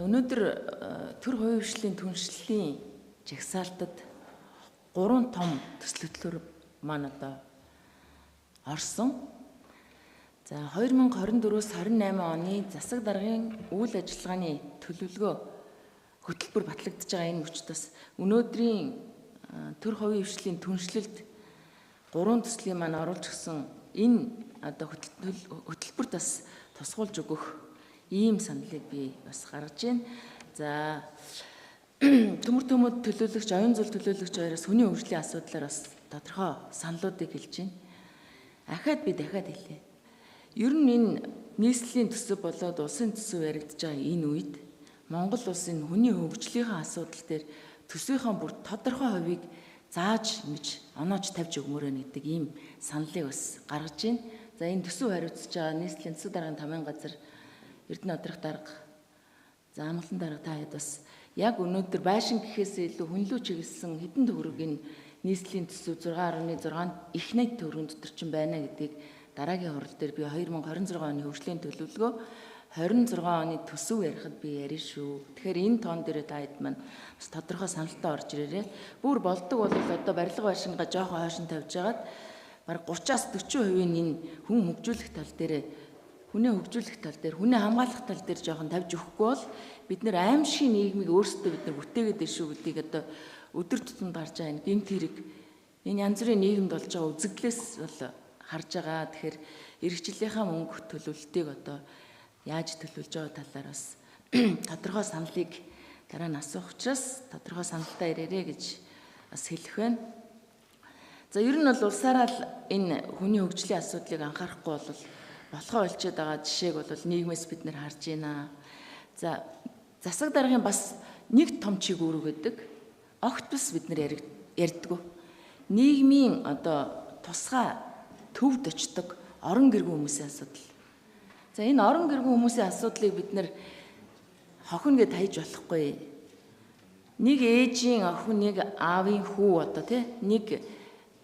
Өнөөдөр төр хувийн хөгжлийн түншлэлийн жагсаалтад 3 том төсөл хөтөлбөр маань одоо орсон. За 2024-с 28 оны засаг даргын үйл ажиллагааны төлөвлөгөө хөтөлбөр батлагдж байгаа энэ мөчтөс өнөөдрийн төр хувийн хөгжлийн түншлэлд 3 төслийн маань оруулж гисэн энэ одоо хөтөлбөрт бас тусгуулж өгөх ийм саналыг би бас гаргаж байна. За төмөр төмөд төлөөлөгч, оюун зул төлөөлөгч хоёроос хүний хөгжлийн асуудлаар бас тодорхой саналуудыг хэлж байна. Би дахиад хэлье. Ер нь энэ нийслэлийн төсөв болоод улсын төсөв яригдж байгаа энэ үед Монгол улсын хүний хөгжлийнхаа асуудал дээр төсвийнхаа бүр тодорхой хувийг зааж ингэж оноож тавьж өгмөр байна гэдэг ийм саналыг бас гаргаж байна. За энэ төсөв хариуцж байгаа нийслэлийн засаг даргын тамгын газар Эрдэнэ Одрах дарга, за амгалан дарга та хэд бас яг өнөөдөр байшин гэхээсээ илүү хүнлүү чиглэсэн хэдэн төгрөгийн нийслэлийн төсөв 6.6 их найт төгрөгийн дотор ч байна гэдгийг дараагийн хурал дээр би 2026 оны хөгжлийн төлөвлөгөө 26 оны төсөв ярихад би ярина шүү. Тэгэхээр энэ тоон дээр та хэд маань бас тодорхой саналтай орж ирээрээ. Бүр болдог бол одоо барилга байшингаа жоохон хойшин тавьж агаад бараг 30-аас 40% энэ хүн хөгжүүлэх тал дээр хүнээ хөгжүүлэх тал дээр, хүнээ хамгаалах тал дээр жоохон тавьж өгөхгүй бол бид нэр аимшигын нийгмийг өөрсдөө бид нар бүтээгээд байна шүү гэдгийг одоо өдөр тутамд гарч байгаа энэ гэмт хэрэг энэ янз бүрийн нийгэмд болж байгаа үзэгдлээс бол харж байгаа. Тэгэхээр эрхчлэлийнхаа мөнгө төлөвлөлтийг одоо яаж төлөвлөж байгаа талаар бас тодорхой саналыг дараа нь асуух учраас тодорхой саналтай ирээрэй гэж бас хэлэх байна. За ер нь бол улсаараа л энэ хүний хөгжлийн асуудлыг анхаарахгүй бол болохоо олчод байгаа жишээг бол нийгмээс бид нэр харж байна. За засаг даргын бас нэг том чиглэл үүрэг гэдэг. Огт бас бид нэр ярьдгүй. Нийгмийн одоо тусгай төвд очдог орон гэргүй хүмүүсийн асуудал. За энэ орон гэргүй хүмүүсийн асуудлыг бид нэр хохино гэж таяж болохгүй. Нэг ээжийн охин, нэг аавын хүү одоо тий нэг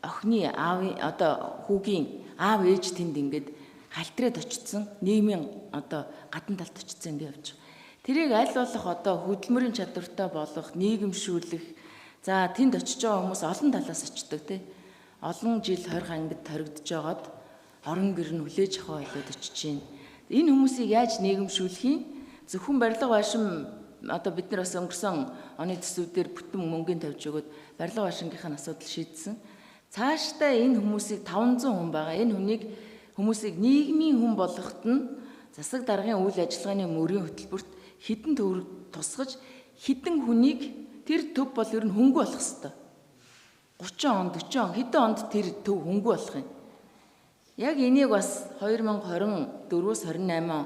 охины аавын одоо хүүгийн аав ээж тэнд ингээд халтраад очсон нийгмийн одоо гадна талд очсон ингэ явж байгаа. Тэрийг аль болох одоо хөдөлмөрийн чадвартай болгох, нийгэмшүүлэх. За тэнд очиж байгаа хүмүүс олон талаас очдог тий. Олон жил 20 ангид торигдож байгаад орон гэр нь хүлээж авах ойлоод очиж байна. Энэ хүмүүсийг яаж нийгэмшүүлэх юм? Зөвхөн барилга байшин одоо бид нар бас өнгөрсөн оны төсвүүдээр бүтэн мөнгөний тавьж өгөөд барилга байшингийнхаа асуудал шийдсэн. Цаашдаа энэ хүмүүсийг 500 хүн байгаа. Энэ хүмүүсийг нийгмийн хүн болгоход нь засаг даргын үйл ажиллагааны мөрийн хөтөлбөрт хэдэн төгрөг тусгаж хэдэн хүнийг тэр төв бол ер нь хөнгө болох хэвээр. 30 он, 40 он хэдэн онд тэр төв хөнгө болох юм. Яг энийг бас 2024-с 26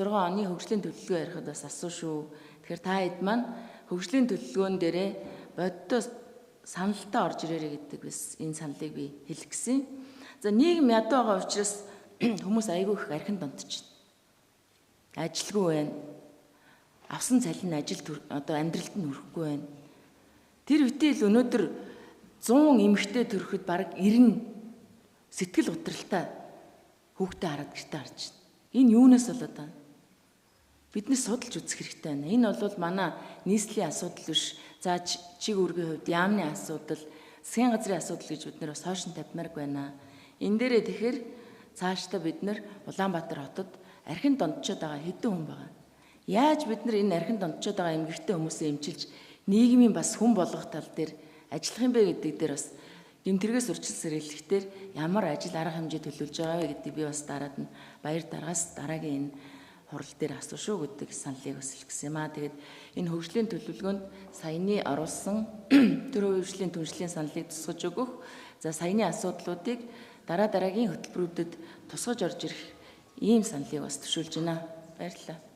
оны хөгжлийн төлөвлөгөө ярихад бас асуу шүү. Тэгэхээр та хэд маань хөгжлийн төлөвлөгөөн дээрээ бодиттой саналтай орж ирээрэй гэдэг бас энэ саналыг би хэлэх гэсэн. За нийгэм ядуу байгаа учраас хүмүүс айгүй их архин донтож байна. Ажилгүй байна. Авсан цалин ажил одоо амьдралд нь хүрэхгүй байна. Тэр үтэл өнөөдөр 100 эмэгтэй төрөхөд бараг 90 сэтгэл утралтай хүүхдээ хараад гэртээ харж байна. Энэ юунаас болоод байна? Биднес судалж үзэх хэрэгтэй байна. Энэ бол манай нийслэлийн асуудал биш. За чиг үүргийн хувьд яамны асуудал, засгийн газрын асуудал гэж бид нэр бас хойшин тавьмаарг байна. Энэ дээрээ тэгэхээр цаашдаа бид нэр Улаанбаатар хотод архин дондчод байгаа хэдэн хүн байгаа. Яаж бид нар энэ архин дондчод байгаа эмэгтэй хүмүүсээ эмчилж нийгмийн бас хүн болгох тал дээр ажиллах юм бэ гэдэг дээр бас гэмтэргээс урьдчилсан хэрэглэхээр ямар ажил арга хэмжээ төлөвлөж байгаа вэ гэдэг би бас дараад нь баяр даргаас дараагийн энэ хурал дээр асуу шүү гэдэг саналыг бас хэлсэн юм аа. Тэгээд энэ хөгжлийн төлөвлөгөөнд саяны оруулсан төр хувийн хөгжлийн түншлэлийн саналыг тусгаж өгөх, за саяны асуудлуудыг дараагийн хөтөлбөрүүдэд тусгаж орж ирэх ийм саналыг бас төшөөлж байна. Баярлалаа.